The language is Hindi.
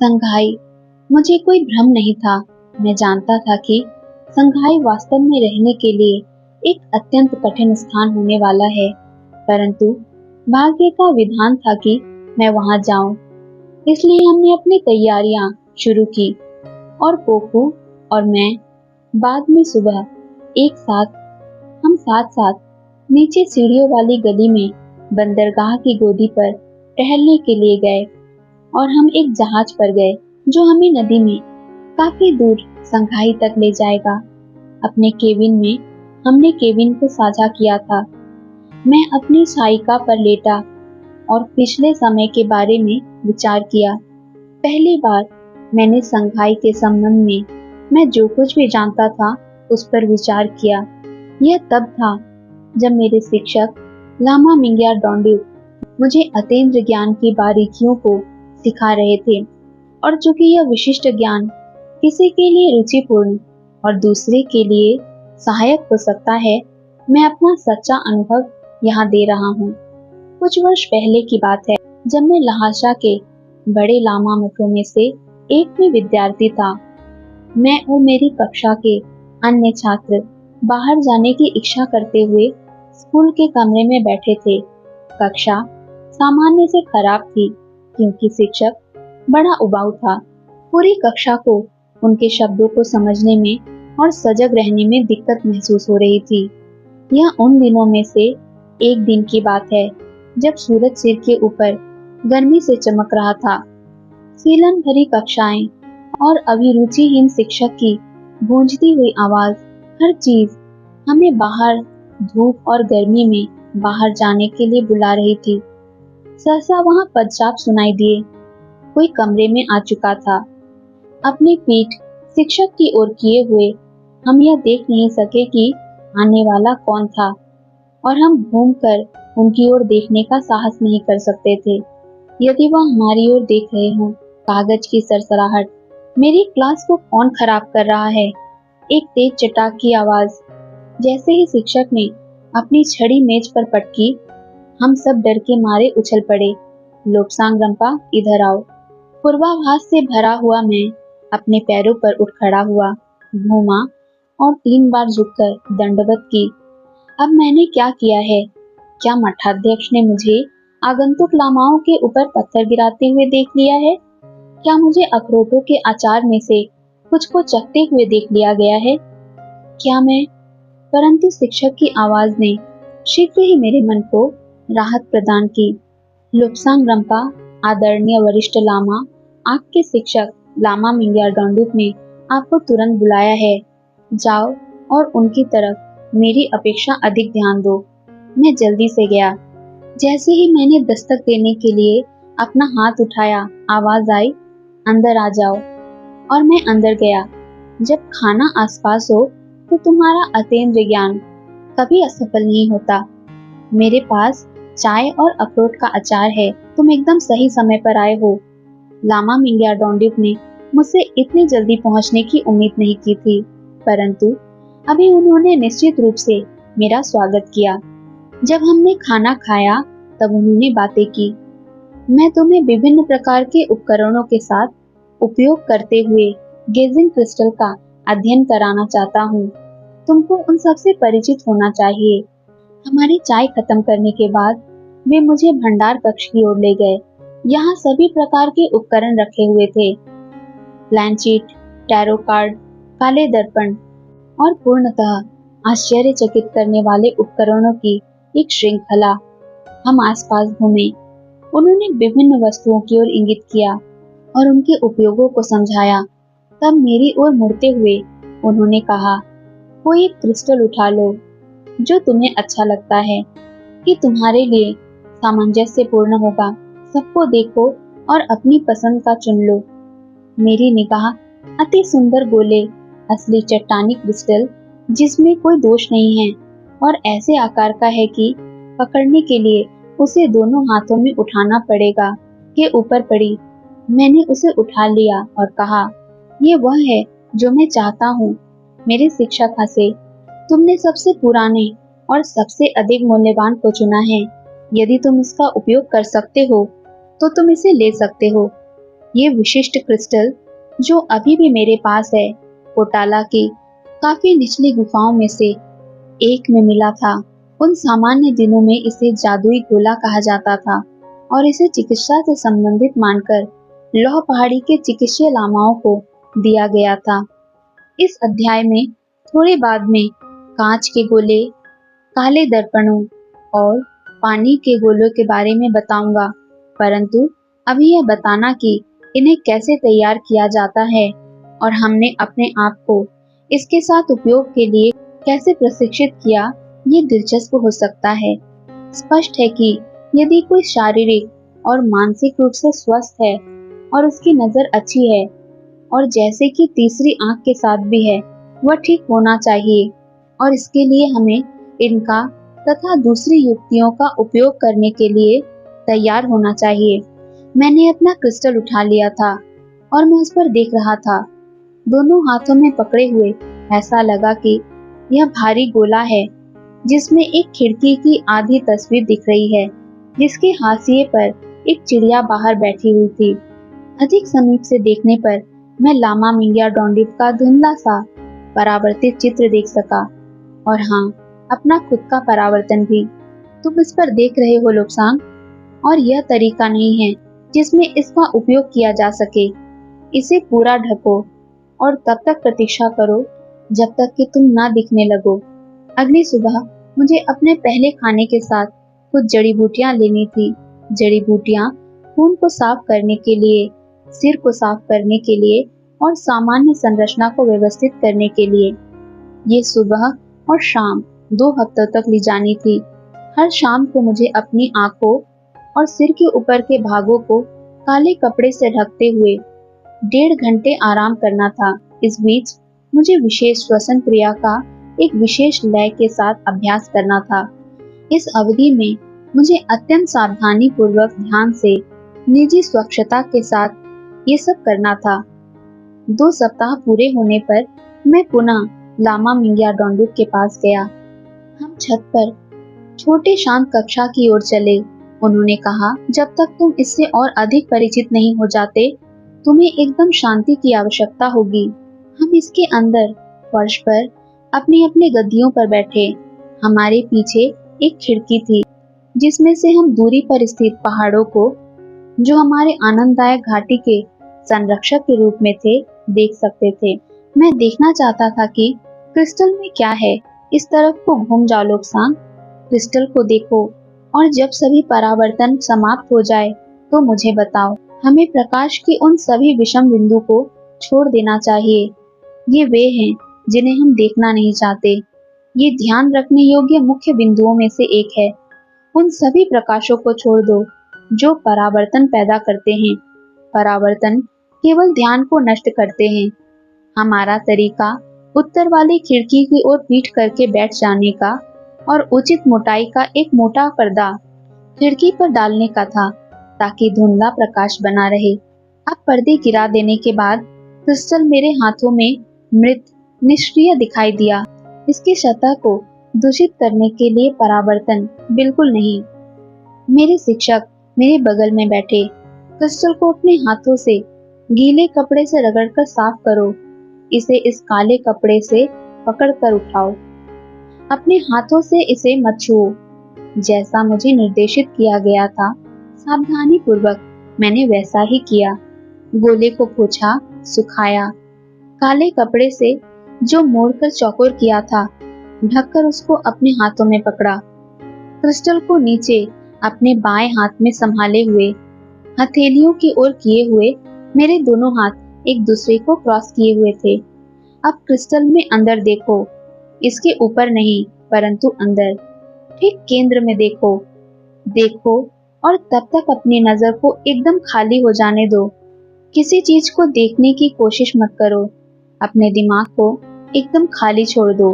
संघाई। मुझे कोई भ्रम नहीं था। मैं जानता था कि संघाई वास्तव में रहने के लिए एक अत्यंत कठिन स्थान होने वाला है, परंतु भाग्य का विधान था कि मैं वहां जाऊं। इसलिए हमने अपनी तैयारियां शुरू की और पोपू और मैं बाद में सुबह एक साथ हम साथ साथ नीचे सीढ़ियों वाली गली में बंदरगाह की गोदी पर टहलने के लिए गए और हम एक जहाज पर गए जो हमें नदी में काफी दूर संघाई तक ले जाएगा। अपने केबिन में हमने केबिन को साझा किया था। मैं अपनी सहायिका पर लेटा और पिछले समय के बारे में विचार किया। पहली बार मैंने संघाई के संबंध में मैं जो कुछ भी जानता था उस पर विचार किया। यह तब था जब मेरे शिक्षक लामा मिंग्या डोंडुक मुझे अतीन्द्र ज्ञान की बारीकियों को सिखा रहे थे, और चूंकि यह विशिष्ट ज्ञान किसी के लिए रुचिपूर्ण और दूसरे के लिए सहायक हो सकता है, मैं अपना सच्चा अनुभव यहाँ दे रहा हूँ। कुछ वर्ष पहले की बात है, जब मैं लहाशा के बड़े लामा मठों में से एक में विद्यार्थी था। मैं और मेरी कक्षा के अन्य छात्र बाहर जाने की इच्छा करते हुए स्कूल के कमरे में बैठे थे। कक्षा सामान्य से खराब थी क्योंकि शिक्षक बड़ा उबाऊ था। पूरी कक्षा को उनके शब्दों को समझने में और सजग रहने में दिक्कत महसूस हो रही थी। यह उन दिनों में से एक दिन की बात है जब सूरज सिर के ऊपर गर्मी से चमक रहा था। सीलन भरी कक्षाएं और अभिरुचिहीन शिक्षक की गूंजती हुई आवाज, हर चीज हमें बाहर धूप और गर्मी में बाहर जाने के लिए बुला रही थी। सहसा वहां पदचाप सुनाई दिए। कोई कमरे में आ चुका था। अपनी पीठ शिक्षक की ओर किए हुए हम यह देख नहीं सके कि आने वाला कौन था, और हम घूमकर उनकी ओर देखने का साहस नहीं कर सकते थे। यदि वह हमारी ओर देख रहे हों। कागज की सरसराहट, मेरी क्लास को कौन खराब कर रहा है, एक तेज चटाक की आवाज। जैसे ही शिक्षक ने अपनी छड़ी मेज पर पटकी, हम सब डर के मारे उछल पड़े। लोब्सांग रंपा, इधर आओ। पूर्वाभास से भरा हुआ मैं अपने पैरों पर उठ खड़ा हुआ, घूमा और 3 बार झुककर दंडवत की। अब मैंने क्या किया है? क्या मठाध्यक्ष ने मुझे आगंतुक लामाओं के ऊपर पत्थर गिराते हुए देख लिया है? क्या मुझे अखरोटों के अचार में से कुछ को चखते हुए देख लिया गया है? क्या मैं? परंतु शिक्षक की आवाज ने शीघ्र ही मेरे मन को राहत प्रदान की। लोब्सांग रंपा, आदरणीय वरिष्ठ लामा, आपके शिक्षक लामा मिंग्या डोंडुक ने आपको तुरंत बुलाया है। जाओ और उनकी तरफ मेरी अपेक्षा अधिक ध्यान दो। मैं जल्दी से गया। जैसे ही मैंने दस्तक देने के लिए अपना हाथ उठाया, आवाज आई, अंदर आ जाओ। और मैं अंदर गया। जब खाना आसपास हो तो तुम्हारा अतीन्द्र ज्ञान कभी असफल नहीं होता। मेरे पास चाय और अखरोट का अचार है। तुम एकदम सही समय पर आए हो। लामा मिंग्या डोंडुक ने मुझसे इतनी जल्दी पहुंचने की उम्मीद नहीं की थी, परंतु अभी उन्होंने निश्चित रूप से मेरा स्वागत किया। जब हमने खाना खाया तब उन्होंने बातें की। मैं तुम्हें विभिन्न प्रकार के उपकरणों के साथ उपयोग करते हुए गेजिंग क्रिस्टल का अध्ययन कराना चाहता हूँ। तुमको उन सब से परिचित होना चाहिए। हमारी चाय खत्म करने के बाद वे मुझे भंडार कक्ष की ओर ले गए। यहाँ सभी प्रकार के उपकरण रखे हुए थे। प्लानशीट, टैरो कार्ड, काले दर्पण और पूर्णतः आश्चर्यचकित करने वाले उपकरणों की एक श्रृंखला। हम आसपास घूमे। उन्होंने विभिन्न वस्तुओं की ओर इंगित किया और उनके उपयोगों को समझाया। तब मेरी ओर मुड़ते हुए उन्होंने कहा, कोई एक क्रिस्टल उठा लो जो तुम्हें अच्छा लगता है, कि तुम्हारे लिए सामंजस्यपूर्ण होगा। सबको देखो और अपनी पसंद का चुन लो। मेरी निगाह अति सुंदर गोले असली चट्टानी क्रिस्टल जिसमें कोई दोष नहीं है और ऐसे आकार का है कि पकड़ने के लिए उसे दोनों हाथों में उठाना पड़ेगा, के ऊपर पड़ी। मैंने उसे उठा लिया और कहा, ये वह है जो मैं चाहता हूँ। मेरे शिक्षक हंसे। तुमने सबसे पुराने और सबसे अधिक मूल्यवान को चुना है। यदि तुम इसका उपयोग कर सकते हो तो तुम इसे ले सकते हो। ये विशिष्ट क्रिस्टल जो अभी भी मेरे पास है, पोटाला की काफी निचली गुफाओं में से एक में मिला था। उन सामान्य दिनों में इसे जादुई गोला कहा जाता था और इसे चिकित्सा से संबंधित मानकर लौह पहाड़ी के चिकित्सीय लामाओं को दिया गया था। इस अध्याय में थोड़े बाद में कांच के गोले, काले दर्पणों और पानी के गोलों के बारे में बताऊंगा, परंतु अभी यह बताना कि इन्हें कैसे तैयार किया जाता है और हमने अपने आप को इसके साथ उपयोग के लिए कैसे प्रशिक्षित किया, ये दिलचस्प हो सकता है। स्पष्ट है कि यदि कोई शारीरिक और मानसिक रूप से स्वस्थ है और उसकी नजर अच्छी है और जैसे कि तीसरी आंख के साथ भी है, वह ठीक होना चाहिए और इसके लिए हमें इनका तथा दूसरी युक्तियों का उपयोग करने के लिए तैयार होना चाहिए। मैंने अपना क्रिस्टल उठा लिया था और मैं उस पर देख रहा था, दोनों हाथों में पकड़े हुए। ऐसा लगा कि यह भारी गोला है जिसमें एक खिड़की की आधी तस्वीर दिख रही है, जिसके हाशिए पर एक चिड़िया बाहर बैठी हुई थी। अधिक समीप से देखने पर मैं लामा मिंगिया डोंडिप का धुंधला सा परावर्तित चित्र देख सका और हाँ, अपना खुद का परावर्तन भी। तुम इस पर देख रहे हो लोब्सांग, और यह तरीका नहीं है जिसमें इसका उपयोग किया जा सके। इसे पूरा ढको और तब तक प्रतीक्षा करो जब तक कि तुम ना दिखने लगो। अगली सुबह मुझे अपने पहले खाने के साथ कुछ जड़ी बूटियां लेनी थी। जड़ी बूटियां खून को साफ करने के लिए, सिर को साफ करने के लिए और सामान्य संरचना को व्यवस्थित करने के लिए। ये सुबह और शाम 2 हफ्तों तक ली जानी थी। हर शाम को मुझे अपनी आंखों और सिर के ऊपर के भागों को काले कपड़े से ढकते हुए 1.5 घंटे आराम करना था। इस बीच मुझे विशेष श्वसन क्रिया का एक विशेष लय के साथ अभ्यास करना था। इस अवधि में मुझे अत्यंत सावधानी पूर्वक ध्यान से निजी स्वच्छता के साथ ये सब करना था। 2 सप्ताह पूरे होने पर मैं पुनः लामा मिंगिया डोंडिप के पास गया। हम छत पर छोटे शांत कक्षा की ओर चले। उन्होंने कहा, जब तक तुम इससे और अधिक परिचित नहीं हो जाते, तुम्हें एकदम शांति की आवश्यकता होगी। हम इसके अंदर फर्श पर अपनी अपनी गद्दियों पर बैठे। हमारे पीछे एक खिड़की थी जिसमें से हम दूरी पर स्थित पहाड़ों को, जो हमारे आनंददायक घाटी के संरक्षक के रूप में थे, देख सकते थे। मैं देखना चाहता था कि क्रिस्टल में क्या है। इस तरफ को घूम जाओ लोब्सांग, क्रिस्टल को देखो और जब सभी परावर्तन समाप्त हो जाए तो मुझे बताओ। हमें प्रकाश के उन सभी विषम बिंदु को छोड़ देना चाहिए। ये वे हैं जिन्हें हम देखना नहीं चाहते। ये ध्यान रखने योग्य मुख्य बिंदुओं में से एक है। उन सभी प्रकाशों को छोड़ दो जो परावर्तन पैदा करते हैं। परावर्तन केवल ध्यान को नष्ट करते हैं। हमारा तरीका उत्तर वाली खिड़की की ओर पीठ करके बैठ जाने का और उचित मोटाई का एक मोटा पर्दा खिड़की पर डालने का था ताकि धुंधला प्रकाश बना रहे। अब पर्दे गिरा देने के बाद क्रिस्टल मेरे हाथों में मृत निष्क्रिय दिखाई दिया। इसकी सतह को दूषित करने के लिए परावर्तन बिल्कुल नहीं। मेरे शिक्षक मेरे बगल में बैठे। क्रिस्टल को अपने हाथों से गीले कपड़े से रगड़कर साफ करो। इसे इस काले कपड़े से पकड़कर उठाओ। अपने हाथों से इसे मत छुओ। जैसा मुझे निर्देशित किया गया था, सावधानी पूर्वक मैंने वैसा ही किया। गोले को पोंछा, सुखाया, काले कपड़े से जो मोड़कर चौकोर किया था, ढककर उसको अपने हाथों में पकड़ा। क्रिस्टल को नीचे अपने बाएं हाथ में संभाले हुए, हथेलियों की ओर किए हुए, मेरे दोनों हाथ एक दूसरे को क्रॉस किए हुए थे। अब क्रिस्टल में अंदर देखो, इसके ऊपर नहीं परंतु अंदर, ठीक केंद्र में देखो। देखो और तब तक अपनी नजर को एकदम खाली हो जाने दो। किसी चीज को देखने की कोशिश मत करो। अपने दिमाग को एकदम खाली छोड़ दो।